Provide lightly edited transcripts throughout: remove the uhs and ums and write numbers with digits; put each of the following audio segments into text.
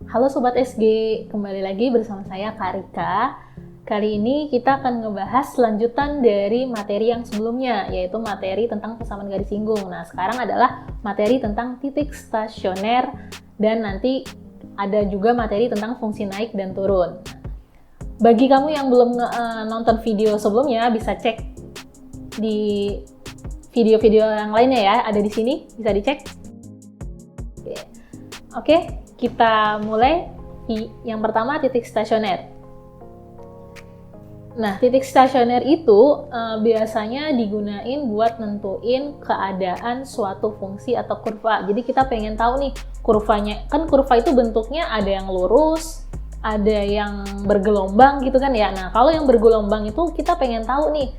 Halo Sobat SG, kembali lagi bersama saya Karika. Kali ini kita akan ngebahas lanjutan dari materi yang sebelumnya, yaitu materi tentang persamaan garis singgung. Nah, sekarang adalah materi tentang titik stasioner dan nanti ada juga materi tentang fungsi naik dan turun. Bagi kamu yang belum nonton video sebelumnya, bisa cek di video-video yang lainnya ya, ada di sini, bisa dicek. Oke. Kita mulai. Yang pertama, titik stasioner. Nah, titik stasioner itu biasanya digunain buat nentuin keadaan suatu fungsi atau kurva. Jadi kita pengen tahu nih kurvanya, kan kurva itu bentuknya ada yang lurus, ada yang bergelombang gitu kan ya. Nah, kalau yang bergelombang itu kita pengen tahu nih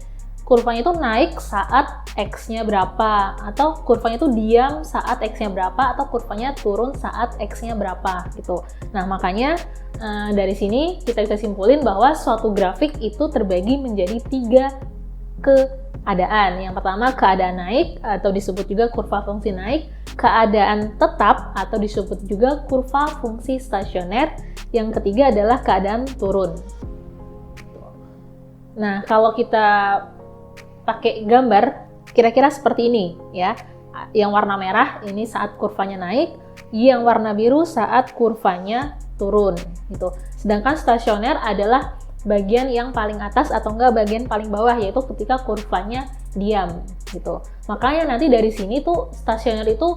kurvanya itu naik saat X-nya berapa, atau kurvanya itu diam saat X-nya berapa, atau kurvanya turun saat X-nya berapa gitu. Nah, makanya dari sini kita bisa simpulin bahwa suatu grafik itu terbagi menjadi 3 keadaan. Yang pertama, keadaan naik atau disebut juga kurva fungsi naik, keadaan tetap atau disebut juga kurva fungsi stasioner, yang ketiga adalah keadaan turun. Nah, kalau kita pakai gambar kira-kira seperti ini ya. Yang warna merah ini saat kurvanya naik, yang warna biru saat kurvanya turun gitu. Sedangkan stasioner adalah bagian yang paling atas atau enggak bagian paling bawah, yaitu ketika kurvanya diam gitu. Makanya nanti dari sini tuh stasioner itu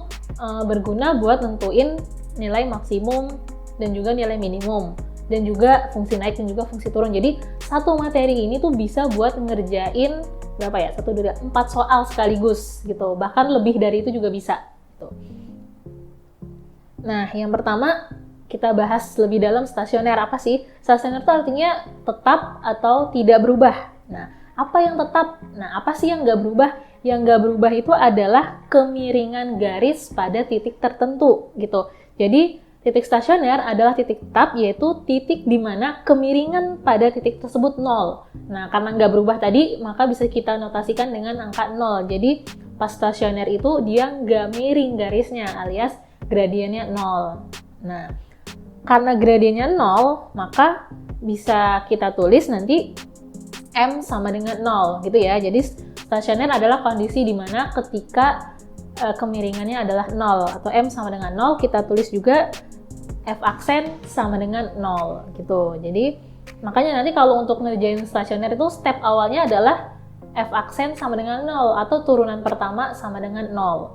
berguna buat nentuin nilai maksimum dan juga nilai minimum, dan juga fungsi naik dan juga fungsi turun. Jadi satu materi ini tuh bisa buat ngerjain berapa ya? 1, 2, 4 soal sekaligus gitu. Bahkan lebih dari itu juga bisa gitu. Nah, yang pertama kita bahas lebih dalam stasioner. Apa sih? Stasioner itu artinya tetap atau tidak berubah. Nah, apa yang tetap? Nah, apa sih yang nggak berubah? Yang nggak berubah itu adalah kemiringan garis pada titik tertentu gitu. Jadi titik stasioner adalah titik tetap, yaitu titik di mana kemiringan pada titik tersebut 0. Nah, karena nggak berubah tadi, maka bisa kita notasikan dengan angka 0. Jadi, pas stasioner itu dia nggak miring garisnya, alias gradiennya 0. Nah, karena gradiennya 0, maka bisa kita tulis nanti M sama dengan 0, gitu ya. Jadi, stasioner adalah kondisi di mana ketika kemiringannya adalah 0, atau M sama dengan 0, kita tulis juga F aksen sama dengan 0 gitu. Jadi makanya nanti kalau untuk ngerjain stasioner itu step awalnya adalah F aksen sama dengan 0 atau turunan pertama sama dengan 0.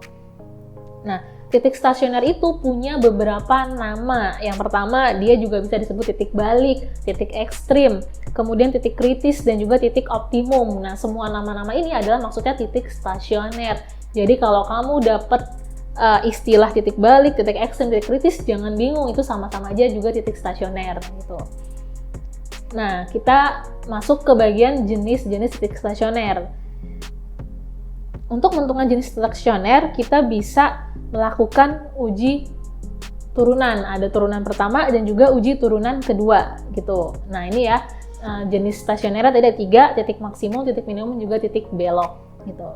Nah, titik stasioner itu punya beberapa nama. Yang pertama, dia juga bisa disebut titik balik, titik ekstrim, kemudian titik kritis, dan juga titik optimum. Nah, semua nama-nama ini adalah maksudnya titik stasioner. Jadi kalau kamu dapat istilah titik balik, titik ekstrim, titik kritis, jangan bingung, itu sama-sama aja juga titik stasioner gitu. Nah, kita masuk ke bagian jenis-jenis titik stasioner. Untuk menentukan jenis titik stasioner, kita bisa melakukan uji turunan. Ada turunan pertama dan juga uji turunan kedua gitu. Nah, ini ya jenis stasioner ada 3, titik maksimum, titik minimum, juga titik belok gitu.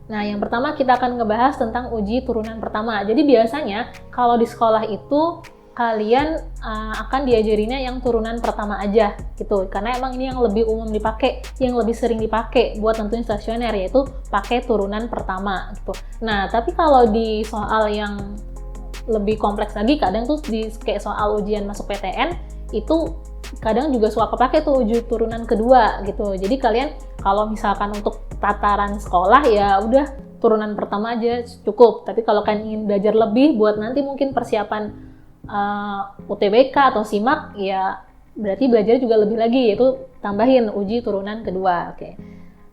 Nah, yang pertama kita akan ngebahas tentang uji turunan pertama. Jadi biasanya kalau di sekolah itu kalian akan diajarinnya yang turunan pertama aja gitu. Karena emang ini yang lebih umum dipakai, yang lebih sering dipakai buat tentuin stasioner, yaitu pakai turunan pertama gitu. Nah, tapi kalau di soal yang lebih kompleks lagi, kadang tuh di kayak soal ujian masuk PTN itu kadang juga suka kepake tuh uji turunan kedua gitu. Jadi kalian kalau misalkan untuk tataran sekolah ya udah turunan pertama aja cukup. Tapi kalau kalian ingin belajar lebih buat nanti mungkin persiapan UTBK atau SIMAK, ya berarti belajar juga lebih lagi, yaitu tambahin uji turunan kedua. Oke.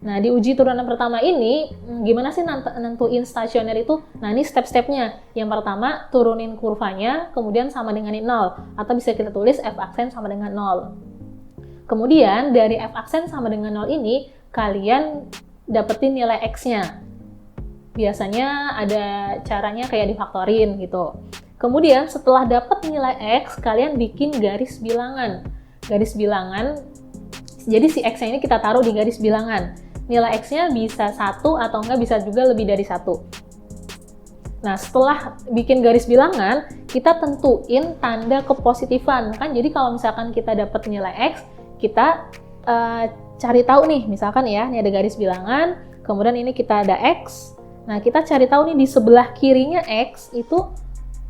Nah, di uji turunan pertama ini gimana sih nentuin stasioner itu? Nah, ini step-stepnya. Yang pertama, turunin kurvanya, kemudian sama dengan 0, atau bisa kita tulis F aksen sama dengan 0. Kemudian dari F aksen sama dengan 0 ini, kalian dapetin nilai X-nya. Biasanya ada caranya kayak difaktorin gitu. Kemudian setelah dapat nilai X, kalian bikin garis bilangan. Garis bilangan, jadi si X-nya ini kita taruh di garis bilangan. Nilai X-nya bisa 1 atau enggak bisa juga lebih dari 1. Nah, setelah bikin garis bilangan, kita tentuin tanda kepositifan. Kan jadi kalau misalkan kita dapat nilai X, kita cari tahu nih, misalkan ya, ini ada garis bilangan, kemudian ini kita ada X. Nah, kita cari tahu nih di sebelah kirinya X itu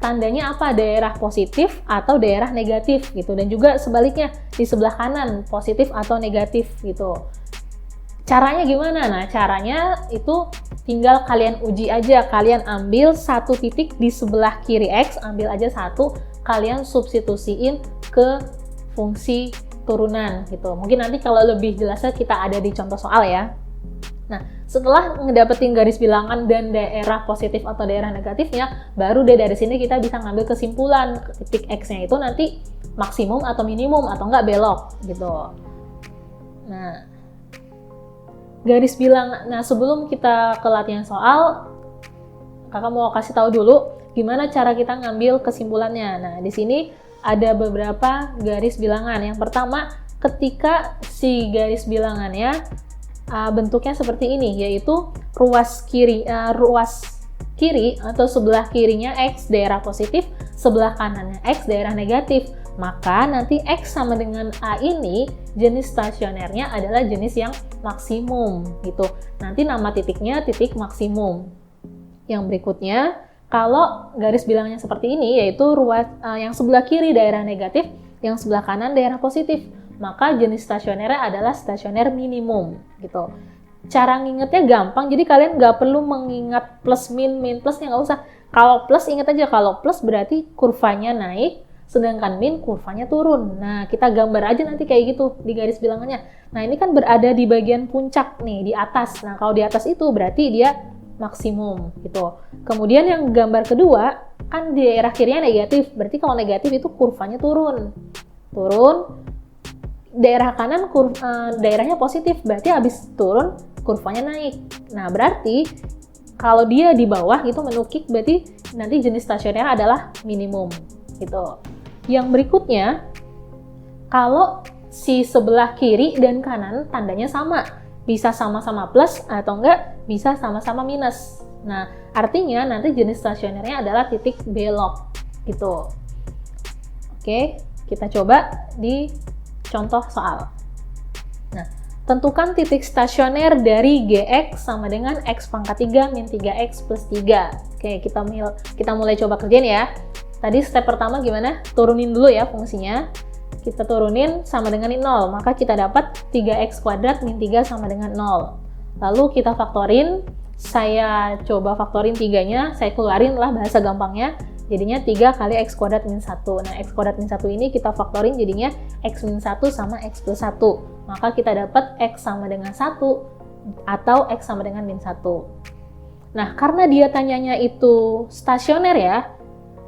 tandanya apa, daerah positif atau daerah negatif gitu. Dan juga sebaliknya, di sebelah kanan positif atau negatif gitu. Caranya gimana? Nah, caranya itu tinggal kalian uji aja. Kalian ambil satu titik di sebelah kiri X, ambil aja satu, kalian substitusiin ke fungsi turunan gitu. Mungkin nanti kalau lebih jelasnya kita ada di contoh soal ya. Nah, setelah ngedapetin garis bilangan dan daerah positif atau daerah negatifnya, baru deh dari sini kita bisa ngambil kesimpulan titik X-nya itu nanti maksimum atau minimum atau enggak belok gitu. Nah, garis bilangan. Nah, sebelum kita ke latihan soal, kakak mau kasih tahu dulu gimana cara kita ngambil kesimpulannya. Nah, di sini ada beberapa garis bilangan. Yang pertama, ketika si garis bilangannya bentuknya seperti ini, yaitu ruas kiri atau sebelah kirinya X daerah positif, sebelah kanannya X daerah negatif. Maka nanti X sama dengan A ini jenis stasionernya adalah jenis yang maksimum gitu. Nanti nama titiknya titik maksimum. Yang berikutnya, kalau garis bilangnya seperti ini, yaitu ruas yang sebelah kiri daerah negatif, yang sebelah kanan daerah positif, maka jenis stasionernya adalah stasioner minimum gitu. Cara ngingetnya gampang, jadi kalian nggak perlu mengingat plus min plusnya, nggak usah. Kalau plus ingat aja, kalau plus berarti kurvanya naik, sedangkan min kurvanya turun. Nah, kita gambar aja nanti kayak gitu di garis bilangannya. Nah, ini kan berada di bagian puncak nih, di atas. Nah, kalau di atas itu berarti dia maksimum gitu. Kemudian yang gambar kedua, kan di daerah kirinya negatif, berarti kalau negatif itu kurvanya turun. Daerah kanan daerahnya positif, berarti habis turun kurvanya naik. Nah, berarti kalau dia di bawah itu menukik, berarti nanti jenis stasioner adalah minimum gitu. Yang berikutnya, kalau si sebelah kiri dan kanan tandanya sama, bisa sama-sama plus atau enggak bisa sama-sama minus. Nah, artinya nanti jenis stasionernya adalah titik belok gitu. Oke, kita coba di contoh soal. Nah, tentukan titik stasioner dari Gx sama dengan X pangkat 3 min 3X plus 3. Oke, kita mulai coba kerjain ya. Tadi step pertama gimana? Turunin dulu ya fungsinya. Kita turunin sama dengan 0, maka kita dapat 3X kuadrat min 3 sama dengan 0. Lalu kita faktorin. Saya coba faktorin 3-nya, saya keluarin lah bahasa gampangnya. Jadinya 3 kali X kuadrat min 1. Nah, X kuadrat min 1 ini kita faktorin jadinya X min 1 sama X plus 1. Maka kita dapat X sama dengan 1 atau X sama dengan min 1. Nah, karena dia tanyanya itu stasioner ya,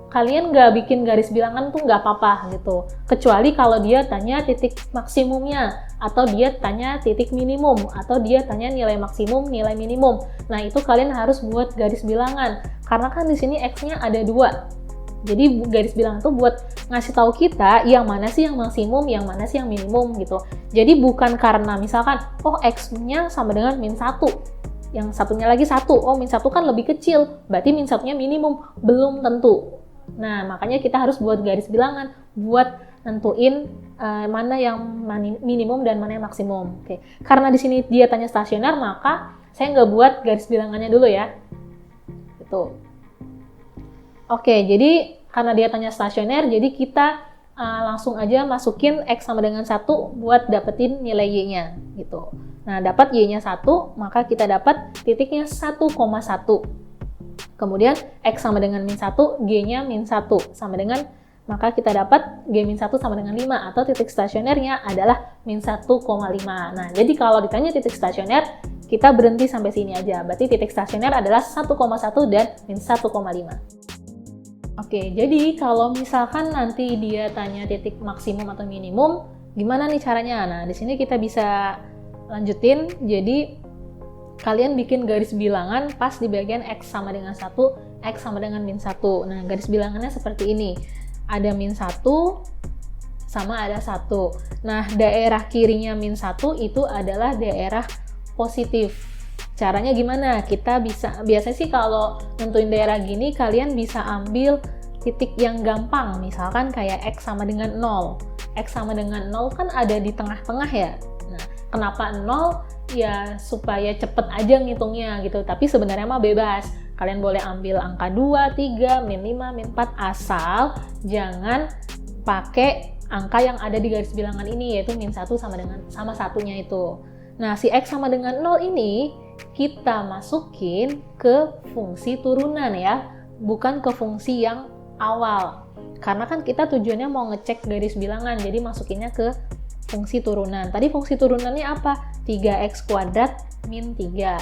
kalian nggak bikin garis bilangan tuh nggak apa-apa gitu. Kecuali kalau dia tanya titik maksimumnya, atau dia tanya titik minimum, atau dia tanya nilai maksimum, nilai minimum. Nah, itu kalian harus buat garis bilangan. Karena kan di sini X-nya ada 2. Jadi garis bilangan tuh buat ngasih tahu kita yang mana sih yang maksimum, yang mana sih yang minimum gitu. Jadi bukan karena misalkan, oh X-nya sama dengan min 1. Yang satunya lagi 1. Oh, min 1 kan lebih kecil, berarti min 1-nya minimum. Belum tentu. Nah, makanya kita harus buat garis bilangan buat nentuin mana yang minimum dan mana yang maksimum. Oke. Karena di sini dia tanya stasioner, maka saya nggak buat garis bilangannya dulu ya. Itu. Oke, jadi karena dia tanya stasioner, jadi kita langsung aja masukin X sama dengan 1 buat dapetin nilai Y-nya gitu. Nah, dapat Y-nya 1, maka kita dapat titiknya 1,1. Kemudian X sama dengan min 1, G-nya min 1 sama dengan, maka kita dapat G min 1 sama dengan 5 atau titik stasionernya adalah min 1,5. Nah, jadi kalau ditanya titik stasioner, kita berhenti sampai sini aja. Berarti titik stasioner adalah 1,1 dan min 1,5. Oke, jadi kalau misalkan nanti dia tanya titik maksimum atau minimum, gimana nih caranya? Nah, di sini kita bisa lanjutin. Jadi kalian bikin garis bilangan pas di bagian X sama dengan 1, X sama dengan min 1. Nah, garis bilangannya seperti ini. Ada min 1 sama ada 1. Nah, daerah kirinya min 1 itu adalah daerah positif. caranya gimana? Kita bisa, biasanya sih kalau nentuin daerah gini, kalian bisa ambil titik yang gampang, misalkan kayak X sama dengan 0. X sama dengan 0 kan ada di tengah-tengah ya. Nah, kenapa 0? Ya supaya cepet aja ngitungnya gitu, tapi sebenarnya mah bebas. Kalian boleh ambil angka 2, 3, min 5, min 4, asal jangan pakai angka yang ada di garis bilangan ini, yaitu min 1 sama satunya itu. Nah, si X sama dengan 0 ini kita masukin ke fungsi turunan ya, bukan ke fungsi yang awal. Karena kan kita tujuannya mau ngecek garis bilangan, jadi masukinnya ke fungsi turunan. Tadi fungsi turunannya apa? 3x kuadrat min 3.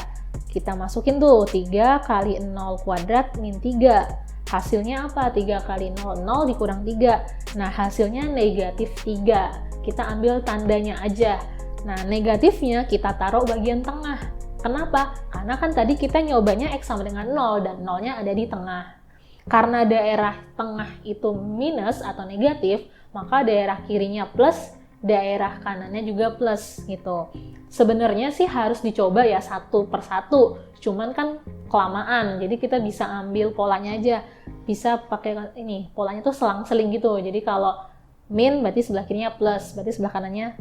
Kita masukin tuh 3 kali 0 kuadrat min 3. Hasilnya apa? 3 kali 0, 0 dikurang 3. Nah, hasilnya negatif 3. Kita ambil tandanya aja. Nah, negatifnya kita taruh bagian tengah. Kenapa? Karena kan tadi kita nyobanya X sama dengan 0 dan 0-nya ada di tengah. Karena daerah tengah itu minus atau negatif, maka daerah kirinya plus, daerah kanannya juga plus gitu. Sebenarnya sih harus dicoba ya satu per satu, cuman kan kelamaan, jadi kita bisa ambil polanya aja. Bisa pakai ini, polanya tuh selang-seling gitu. Jadi kalau min berarti sebelah kirinya plus, berarti sebelah kanannya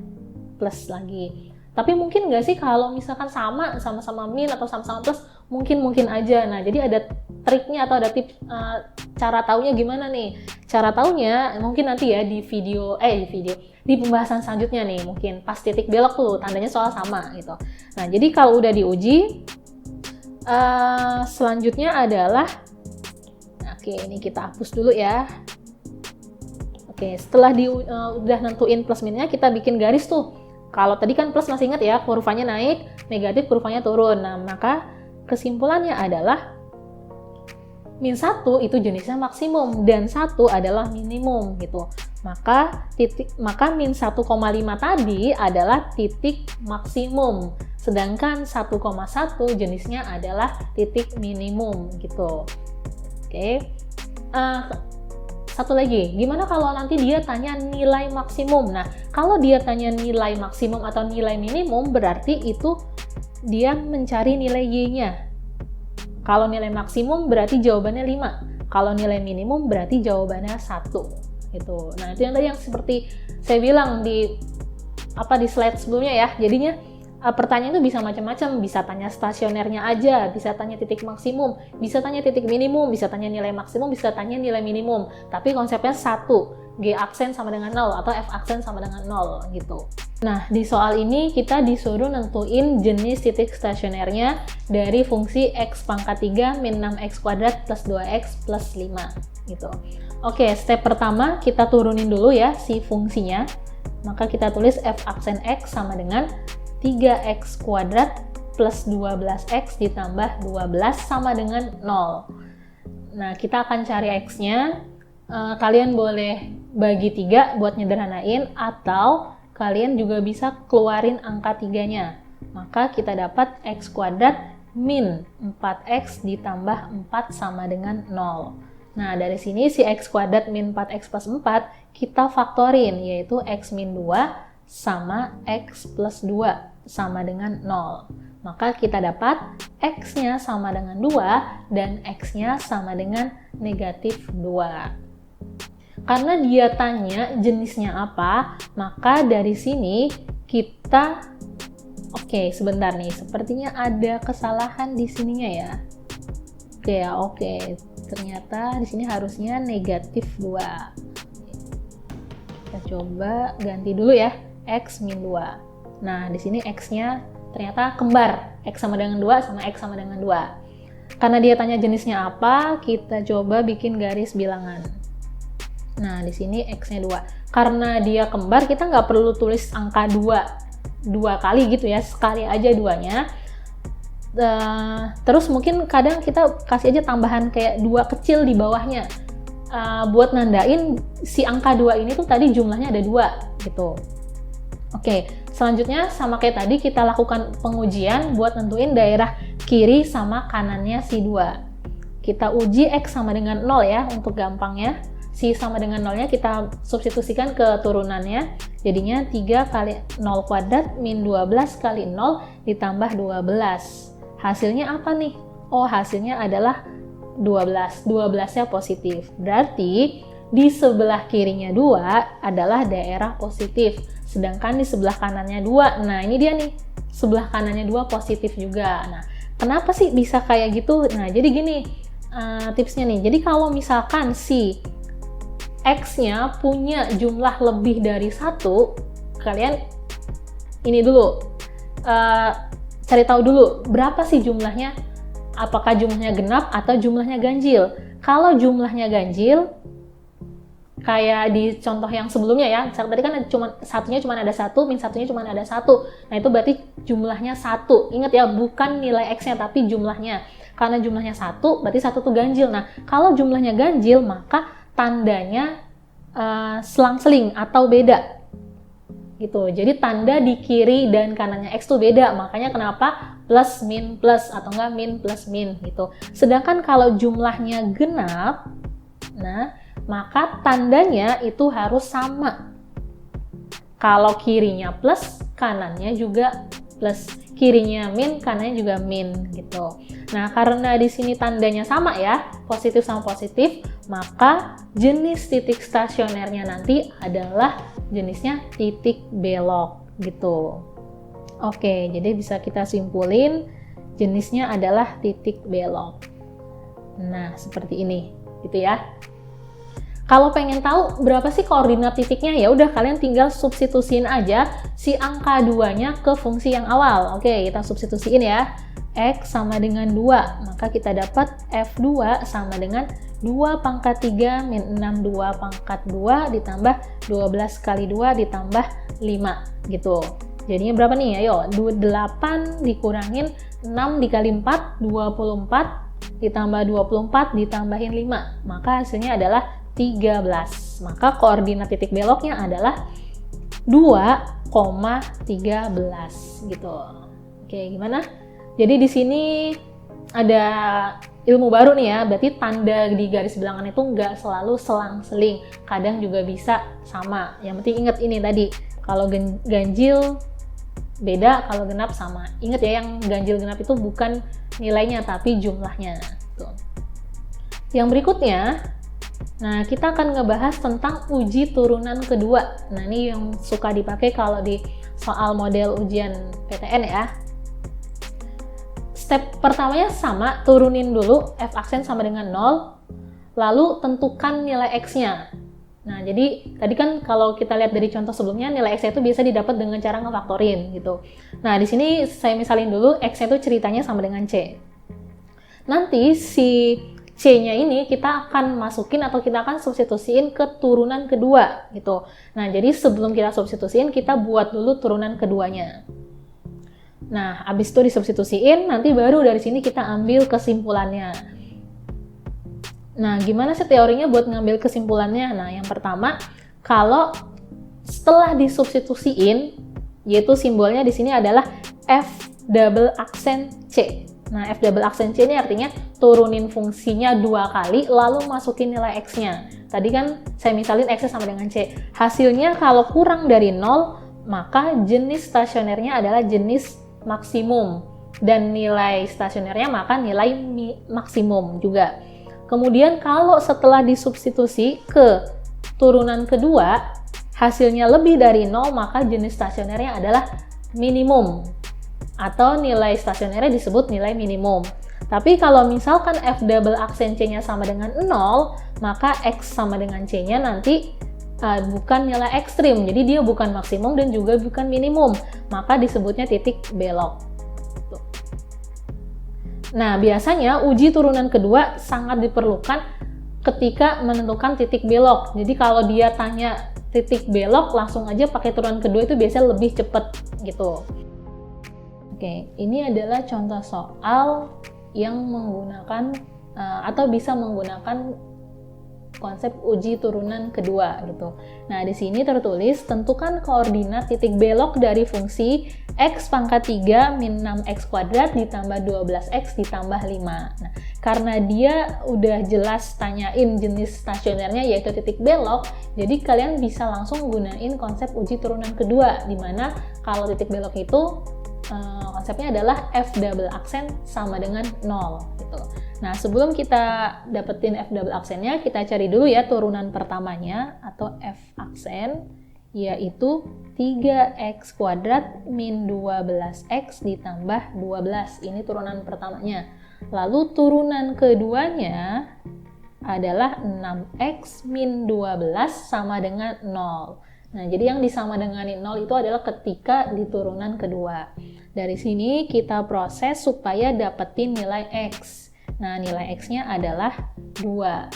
plus lagi. Tapi mungkin nggak sih kalau misalkan sama-sama min atau sama-sama plus, mungkin aja. Nah, jadi ada triknya atau ada tips cara taunya gimana nih? Cara taunya mungkin nanti ya di pembahasan selanjutnya nih, mungkin pas titik belok tuh tandanya soal sama gitu. Nah, jadi kalau udah diuji, selanjutnya adalah, oke, ini kita hapus dulu ya. Oke, setelah udah nentuin plus minnya, kita bikin garis tuh. Kalau tadi kan plus masih ingat ya, kurvanya naik, negatif kurvanya turun. Nah, maka kesimpulannya adalah min 1 itu jenisnya maksimum dan 1 adalah minimum gitu. Maka min 1,5 tadi adalah titik maksimum. Sedangkan 1,1 jenisnya adalah titik minimum gitu. Oke. Satu lagi, gimana kalau nanti dia tanya nilai maksimum? Nah, kalau dia tanya nilai maksimum atau nilai minimum, berarti itu dia mencari nilai Y-nya. Kalau nilai maksimum berarti jawabannya 5. Kalau nilai minimum berarti jawabannya 1. Gitu. Nah, itu yang tadi yang seperti saya bilang di slide sebelumnya ya. Jadinya pertanyaan itu bisa macam-macam, bisa tanya stasionernya aja, bisa tanya titik maksimum, bisa tanya titik minimum, bisa tanya nilai maksimum, bisa tanya nilai minimum. Tapi konsepnya satu, G aksen sama dengan 0 atau F aksen sama dengan 0 gitu. Nah, di soal ini kita disuruh nentuin jenis titik stasionernya dari fungsi X pangkat 3 min 6X kuadrat plus 2X plus 5 gitu. Oke, step pertama kita turunin dulu ya si fungsinya. Maka kita tulis F aksen X sama dengan 3x kuadrat plus 12x ditambah 12 sama dengan 0. Nah, kita akan cari x-nya. Kalian boleh bagi 3 buat nyederhanain, atau kalian juga bisa keluarin angka 3-nya. Maka kita dapat x kuadrat min 4x ditambah 4 sama dengan 0. Nah, dari sini si x kuadrat min 4x plus 4 kita faktorin, yaitu x min 2 sama x plus 2 sama dengan 0. Maka kita dapat x-nya sama dengan 2 dan x-nya sama dengan negatif 2. Karena dia tanya jenisnya apa, maka dari sini kita sebentar nih, sepertinya ada kesalahan di sininya ya. Oke. Ternyata di sini harusnya negatif 2. Kita coba ganti dulu ya, x min 2. Nah, di sini x-nya ternyata kembar, x sama dengan 2 sama x sama dengan 2. Karena dia tanya jenisnya apa, kita coba bikin garis bilangan. Nah, di sini x-nya 2. Karena dia kembar, kita nggak perlu tulis angka 2 kali gitu ya, sekali aja 2-nya. Terus mungkin kadang kita kasih aja tambahan kayak 2 kecil di bawahnya. Buat nandain si angka 2 ini tuh tadi jumlahnya ada 2 gitu. Oke, selanjutnya sama kayak tadi kita lakukan pengujian buat nentuin daerah kiri sama kanannya si 2. Kita uji X sama dengan 0 ya untuk gampangnya. Si sama dengan 0-nya kita substitusikan ke turunannya. Jadinya 3 kali 0 kuadrat min 12 kali 0 ditambah 12. hasilnya apa nih? Oh, hasilnya adalah 12. 12-nya positif. Berarti di sebelah kirinya 2 adalah daerah positif. Sedangkan di sebelah kanannya 2. Nah, ini dia nih. Sebelah kanannya 2 positif juga. Nah, kenapa sih bisa kayak gitu? Nah, jadi gini tipsnya nih. Jadi kalau misalkan si X-nya punya jumlah lebih dari 1, kalian ini dulu, cari tahu dulu berapa sih jumlahnya, apakah jumlahnya genap atau jumlahnya ganjil. Kalau jumlahnya ganjil, kayak di contoh yang sebelumnya ya, tadi kan satunya cuma ada 1, min satunya cuma ada 1. Nah, itu berarti jumlahnya 1. Ingat ya, bukan nilai X-nya, tapi jumlahnya. Karena jumlahnya 1, berarti 1 itu ganjil. Nah, kalau jumlahnya ganjil, maka tandanya selang-seling atau beda. Gitu. Jadi tanda di kiri dan kanannya X tuh beda. Makanya kenapa plus min plus atau enggak min plus min gitu. Sedangkan kalau jumlahnya genap, nah maka tandanya itu harus sama. Kalau kirinya plus, kanannya juga plus. Kirinya min, kanannya juga min gitu. Nah, karena di sini tandanya sama ya, positif sama positif, maka jenis titik stasionernya nanti adalah jenisnya titik belok gitu. Oke, jadi bisa kita simpulin jenisnya adalah titik belok. Nah, seperti ini gitu ya. Kalau pengen tahu berapa sih koordinat titiknya, ya udah kalian tinggal substitusiin aja si angka 2-nya ke fungsi yang awal. Oke, kita substitusiin ya. X sama dengan 2, maka kita dapat F2 sama dengan 2 pangkat 3 min 6 2 pangkat 2 ditambah 12 kali 2 ditambah 5 gitu. Jadinya berapa nih? Ayo, 8 dikurangin 6 dikali 4, 24 ditambah 24 ditambahin 5. Maka hasilnya adalah 13. Maka koordinat titik beloknya adalah 2,13 gitu. Oke, gimana? Jadi di sini ada ilmu baru nih ya, berarti tanda di garis bilangan itu nggak selalu selang-seling, kadang juga bisa sama. Yang penting ingat ini tadi, kalau ganjil beda, kalau genap sama. Ingat ya, yang ganjil genap itu bukan nilainya tapi jumlahnya. Tuh. Yang berikutnya, nah kita akan ngebahas tentang uji turunan kedua. Nah ini yang suka dipakai kalau di soal model ujian PTN ya. Step pertamanya sama, turunin dulu f aksen sama dengan 0, lalu tentukan nilai x-nya. Nah, jadi tadi kan kalau kita lihat dari contoh sebelumnya, nilai x-nya itu biasa didapat dengan cara ngefaktorin gitu. Nah, di sini saya misalin dulu x-nya itu ceritanya sama dengan c. Nanti si c-nya ini kita akan masukin atau kita akan substitusiin ke turunan kedua gitu. Nah, jadi sebelum kita substitusiin, kita buat dulu turunan keduanya. Nah, habis itu disubstitusiin, nanti baru dari sini kita ambil kesimpulannya. Nah, gimana sih teorinya buat ngambil kesimpulannya? Nah, yang pertama, kalau setelah disubstitusiin, yaitu simbolnya di sini adalah F double aksen C. Nah, F double aksen C ini artinya turunin fungsinya 2 kali, lalu masukin nilai X-nya. Tadi kan saya misalin X-nya sama dengan C. Hasilnya kalau kurang dari 0, maka jenis stasionernya adalah jenis maksimum, dan nilai stasionernya maka nilai maksimum juga. Kemudian kalau setelah disubstitusi ke turunan kedua hasilnya lebih dari 0, maka jenis stasionernya adalah minimum, atau nilai stasionernya disebut nilai minimum. Tapi kalau misalkan F double aksen C-nya sama dengan 0, maka X sama dengan C-nya nanti bukan nilai ekstrim, jadi dia bukan maksimum dan juga bukan minimum, maka disebutnya titik belok. Tuh. Nah, biasanya uji turunan kedua sangat diperlukan ketika menentukan titik belok. Jadi kalau dia tanya titik belok, langsung aja pakai turunan kedua, itu biasanya lebih cepat gitu. Oke, ini adalah contoh soal yang menggunakan atau bisa menggunakan konsep uji turunan kedua gitu. Nah, di sini tertulis tentukan koordinat titik belok dari fungsi x pangkat 3 min 6x kuadrat ditambah 12x ditambah 5. Nah, karena dia udah jelas tanyain jenis stasionernya yaitu titik belok, jadi kalian bisa langsung gunain konsep uji turunan kedua, di mana kalau titik belok itu konsepnya adalah F double aksen sama dengan 0 gitu. Nah, sebelum kita dapetin F double aksennya, kita cari dulu ya turunan pertamanya atau F aksen, yaitu 3x kuadrat min 12x ditambah 12. Ini turunan pertamanya. Lalu turunan keduanya adalah 6x min 12 sama dengan 0. Nah, jadi yang disama dengan 0 itu adalah ketika di turunan kedua. Dari sini kita proses supaya dapetin nilai x. Nah, nilai x-nya adalah 2.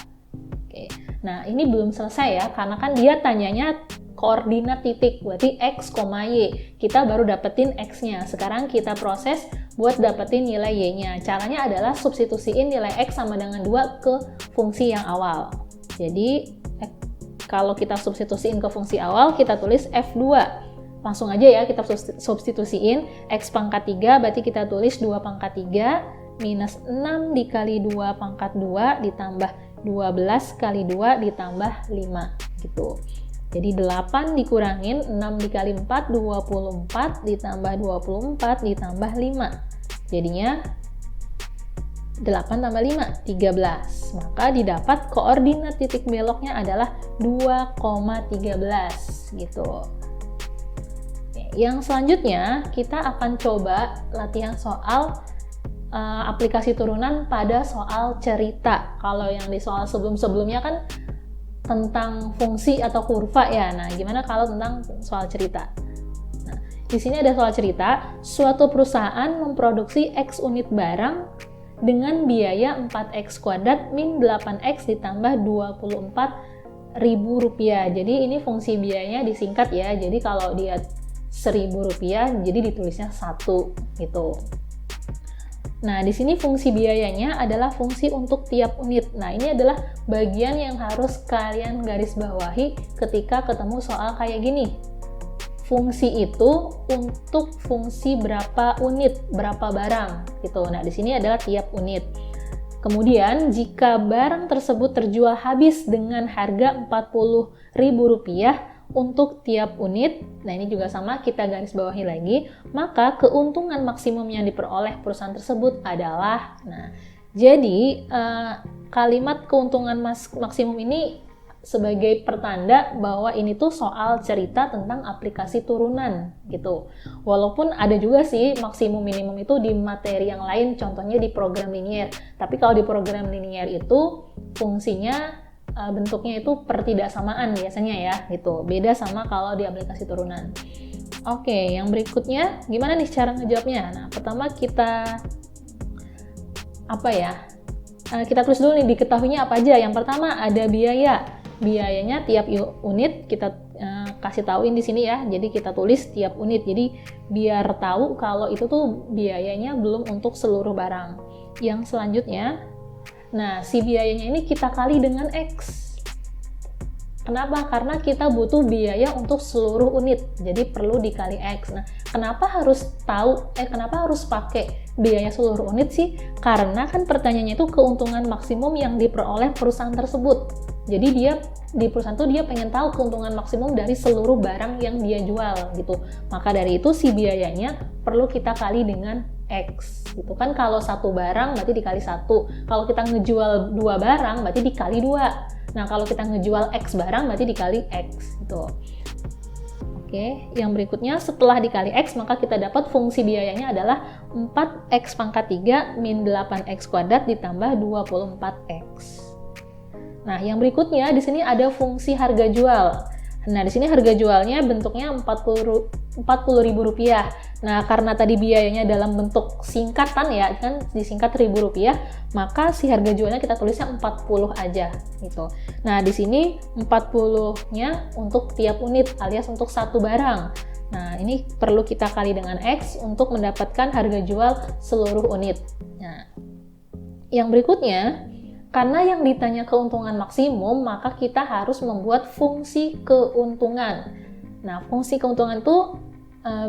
Oke. Nah, ini belum selesai ya, karena kan dia tanyanya koordinat titik, berarti x, y. Kita baru dapetin x-nya. Sekarang kita proses buat dapetin nilai y-nya. Caranya adalah substitusiin nilai x sama dengan 2 ke fungsi yang awal. Jadi, kalau kita substitusiin ke fungsi awal, kita tulis F2. Langsung aja ya, kita substitusiin x pangkat 3, berarti kita tulis 2 pangkat 3 minus 6 dikali 2 pangkat 2 ditambah 12 kali 2 ditambah 5 gitu. Jadi 8 dikurangin 6 dikali 4, 24 ditambah 24 ditambah 5. Jadinya 8 tambah 5, 13. Maka didapat koordinat titik beloknya adalah 2,13 gitu. Yang selanjutnya kita akan coba latihan soal aplikasi turunan pada soal cerita. Kalau yang di soal sebelum-sebelumnya kan tentang fungsi atau kurva ya. Nah, gimana kalau tentang soal cerita? Nah, di sini ada soal cerita, suatu perusahaan memproduksi X unit barang dengan biaya 4x kuadrat min 8x ditambah 24.000 rupiah. Jadi ini fungsi biayanya disingkat ya. Jadi kalau dia 1.000 rupiah, jadi ditulisnya 1 gitu. Nah, di sini fungsi biayanya adalah fungsi untuk tiap unit. Nah, ini adalah bagian yang harus kalian garis bawahi ketika ketemu soal kayak gini. Fungsi itu untuk fungsi berapa unit, berapa barang gitu. Nah, di sini adalah tiap unit. Kemudian, jika barang tersebut terjual habis dengan harga Rp40.000 untuk tiap unit, nah ini juga sama kita garis bawahi lagi, maka keuntungan maksimum yang diperoleh perusahaan tersebut adalah, nah, jadi kalimat keuntungan maksimum ini sebagai pertanda bahwa ini tuh soal cerita tentang aplikasi turunan gitu. Walaupun ada juga sih maksimum minimum itu di materi yang lain, contohnya di program linier. Tapi kalau di program linier itu fungsinya bentuknya itu pertidaksamaan biasanya ya gitu. Beda sama kalau di aplikasi turunan. Oke, yang berikutnya gimana nih cara ngejawabnya? Nah, pertama kita kita tulis dulu nih diketahuinya apa aja. Yang pertama ada biaya. Biayanya tiap unit kita kasih tauin di sini ya. Jadi kita tulis tiap unit. Jadi biar tahu kalau itu tuh biayanya belum untuk seluruh barang. Yang selanjutnya, nah si biayanya ini kita kali dengan X. Kenapa? Karena kita butuh biaya untuk seluruh unit. Jadi perlu dikali X. Nah, kenapa harus pakai biaya seluruh unit sih? Karena kan pertanyaannya itu keuntungan maksimum yang diperoleh perusahaan tersebut. Jadi dia di perusahaan itu dia pengen tahu keuntungan maksimum dari seluruh barang yang dia jual gitu. Maka dari itu si biayanya perlu kita kali dengan X gitu kan. Kalau satu barang berarti dikali 1. Kalau kita ngejual 2 barang berarti dikali 2. Nah, kalau kita ngejual X barang berarti dikali X gitu. Oke, yang berikutnya setelah dikali X maka kita dapat fungsi biayanya adalah 4x pangkat 3 min 8x kuadrat ditambah 24x. Nah, yang berikutnya di sini ada fungsi harga jual. Nah, di sini harga jualnya bentuknya Rp40.000. Nah, karena tadi biayanya dalam bentuk singkatan ya, kan disingkat Rp1.000, maka si harga jualnya kita tulisnya 40 aja gitu. Nah, di sini 40-nya untuk tiap unit alias untuk satu barang. Nah, ini perlu kita kali dengan X untuk mendapatkan harga jual seluruh unit. Nah, yang berikutnya, karena yang ditanya keuntungan maksimum, maka kita harus membuat fungsi keuntungan. Nah, fungsi keuntungan itu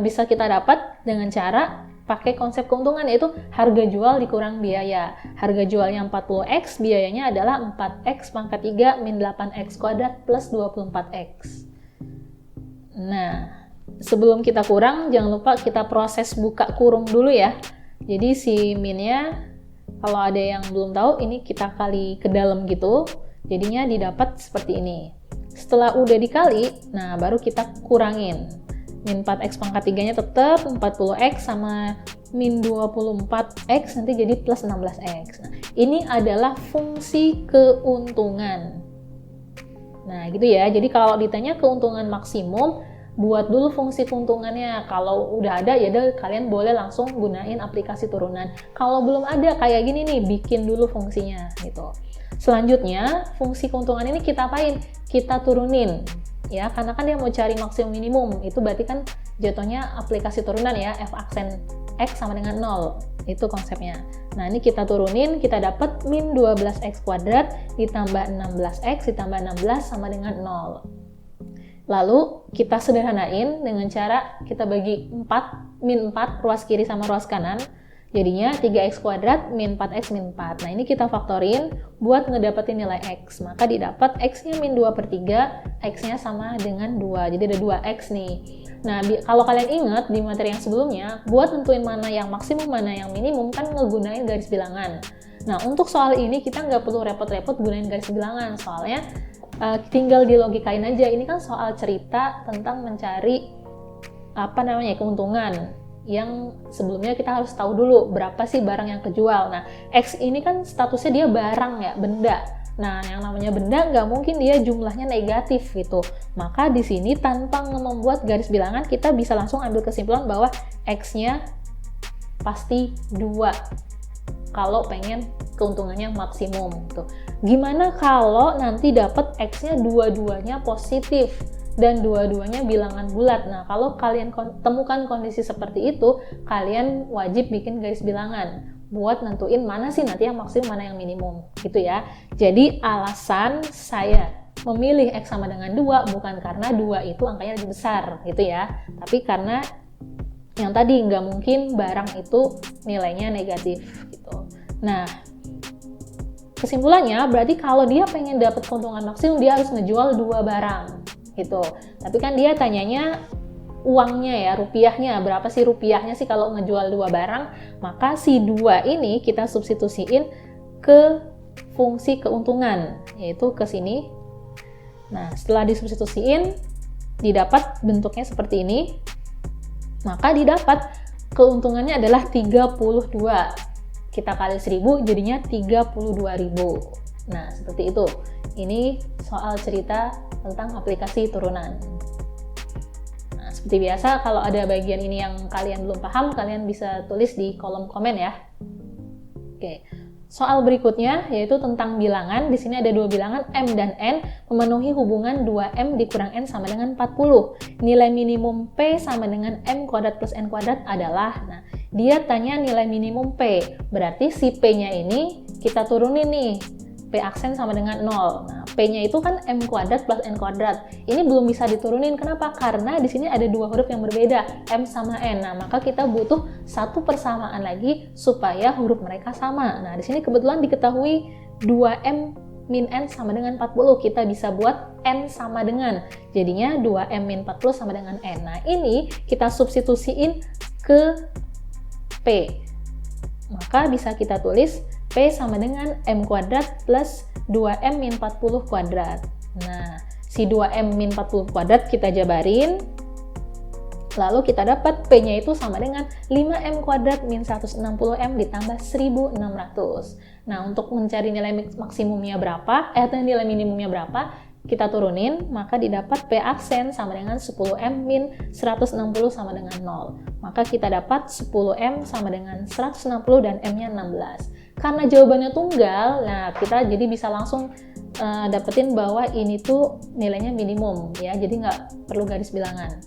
bisa kita dapat dengan cara pakai konsep keuntungan, yaitu harga jual dikurang biaya. Harga jualnya 40x, biayanya adalah 4x pangkat 3 min 8x kuadrat plus 24x. Nah, sebelum kita kurang, jangan lupa kita proses buka kurung dulu ya. Jadi si minnya, kalau ada yang belum tahu, ini kita kali ke dalam gitu, jadinya didapat seperti ini. Setelah udah dikali, nah baru kita kurangin. Min 4x pangkat 3-nya tetap 40x sama min 24x nanti jadi plus 16x. Nah, ini adalah fungsi keuntungan. Nah, gitu ya. Jadi kalau ditanya keuntungan maksimum, buat dulu fungsi keuntungannya. Kalau udah ada, ya udah kalian boleh langsung gunain aplikasi turunan. Kalau belum ada kayak gini nih, bikin dulu fungsinya gitu. Selanjutnya, fungsi keuntungan ini kita apain? Kita turunin. Ya, karena kan dia mau cari maksimum minimum, itu berarti kan jatuhnya aplikasi turunan ya, f aksen x sama dengan 0, itu konsepnya. Nah, ini kita turunin, kita dapat min 12x kuadrat ditambah 16x ditambah 16 sama dengan 0. Lalu kita sederhanain dengan cara kita bagi 4, min 4 ruas kiri sama ruas kanan, jadinya 3x kuadrat min 4x min 4. Nah, ini kita faktorin buat ngedapetin nilai x. Maka didapat x-nya min 2/3, x-nya sama dengan 2. Jadi ada 2x nih. Nah, kalau kalian ingat di materi yang sebelumnya, buat nentuin mana yang maksimum, mana yang minimum, kan ngegunain garis bilangan. Nah, untuk soal ini kita nggak perlu repot-repot gunain garis bilangan. Soalnya tinggal dilogikain aja. Ini kan soal cerita tentang mencari keuntungan. Yang sebelumnya kita harus tahu dulu berapa sih barang yang kejual. Nah, X ini kan statusnya dia barang ya, benda. Nah, yang namanya benda nggak mungkin dia jumlahnya negatif gitu. Maka di sini tanpa membuat garis bilangan, kita bisa langsung ambil kesimpulan bahwa X-nya pasti 2 kalau pengen keuntungannya maksimum gitu. Gimana kalau nanti dapat X-nya dua-duanya positif dan dua-duanya bilangan bulat? Nah, kalau kalian temukan kondisi seperti itu, kalian wajib bikin garis bilangan buat nentuin mana sih nanti yang maksimum, mana yang minimum gitu ya. Jadi alasan saya memilih X sama dengan 2 bukan karena 2 itu angkanya lebih besar gitu ya, tapi karena yang tadi nggak mungkin barang itu nilainya negatif gitu. Nah, kesimpulannya berarti kalau dia pengen dapat keuntungan maksimum, dia harus ngejual 2 barang gitu. Tapi kan dia tanyanya uangnya ya, rupiahnya, berapa sih rupiahnya sih kalau ngejual 2 barang. Maka si 2 ini kita substitusiin ke fungsi keuntungan, yaitu ke sini. Nah, setelah disubstitusiin, didapat bentuknya seperti ini. Maka didapat keuntungannya adalah 32. Kita kali 1000 jadinya 32.000. Nah, seperti itu. Ini soal cerita tentang aplikasi turunan. Nah, seperti biasa, kalau ada bagian ini yang kalian belum paham, kalian bisa tulis di kolom komen ya. Oke. Soal berikutnya yaitu tentang bilangan. Di sini ada 2 bilangan M dan N memenuhi hubungan 2M dikurang N sama dengan 40. Nilai minimum P sama dengan M kuadrat plus N kuadrat adalah, nah, dia tanya nilai minimum P. Berarti si P-nya ini kita turunin nih. P aksen sama dengan 0. Nah, P-nya itu kan M kuadrat plus N kuadrat. Ini belum bisa diturunin. Kenapa? Karena di sini ada 2 huruf yang berbeda, M sama N. Nah, maka kita butuh satu persamaan lagi supaya huruf mereka sama. Nah, di sini kebetulan diketahui 2M min N sama dengan 40. Kita bisa buat N sama dengan. Jadinya 2M min 40 sama dengan N. Nah, ini kita substitusiin ke P. Maka bisa kita tulis P sama dengan M kuadrat plus 2M min 40 kuadrat. Nah, si 2M min 40 kuadrat kita jabarin. Lalu kita dapat P-nya itu sama dengan 5M kuadrat min 160M ditambah 1600. Nah, untuk mencari nilai maksimumnya berapa, nilai minimumnya berapa, kita turunin, maka didapat P aksen sama dengan 10M min 160 sama dengan 0. Maka kita dapat 10M sama dengan 160 dan M-nya 16. Karena jawabannya tunggal, nah kita jadi bisa langsung dapetin bahwa ini tuh nilainya minimum ya, jadi nggak perlu garis bilangan.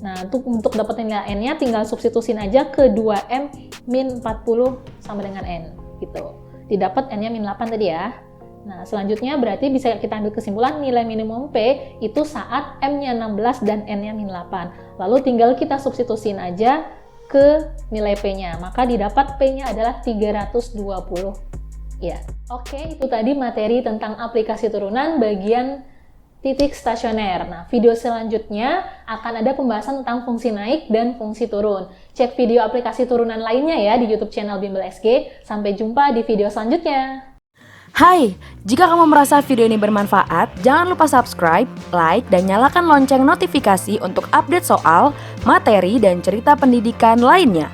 Nah, untuk dapetin nilai N-nya tinggal substitusin aja ke 2M min 40 sama dengan N gitu. Didapat N-nya min 8 tadi ya. Nah, selanjutnya berarti bisa kita ambil kesimpulan nilai minimum P itu saat M-nya 16 dan N-nya min 8. Lalu tinggal kita substitusin aja ke nilai P-nya. Maka didapat P-nya adalah 320. Ya. Oke, itu tadi materi tentang aplikasi turunan bagian titik stasioner. Nah, video selanjutnya akan ada pembahasan tentang fungsi naik dan fungsi turun. Cek video aplikasi turunan lainnya ya di YouTube channel Bimbel SG. Sampai jumpa di video selanjutnya. Hai, jika kamu merasa video ini bermanfaat, jangan lupa subscribe, like, dan nyalakan lonceng notifikasi untuk update soal, materi, dan cerita pendidikan lainnya.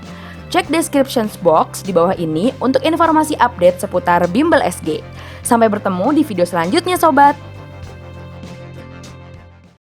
Cek description box di bawah ini untuk informasi update seputar Bimbel SG. Sampai bertemu di video selanjutnya, Sobat!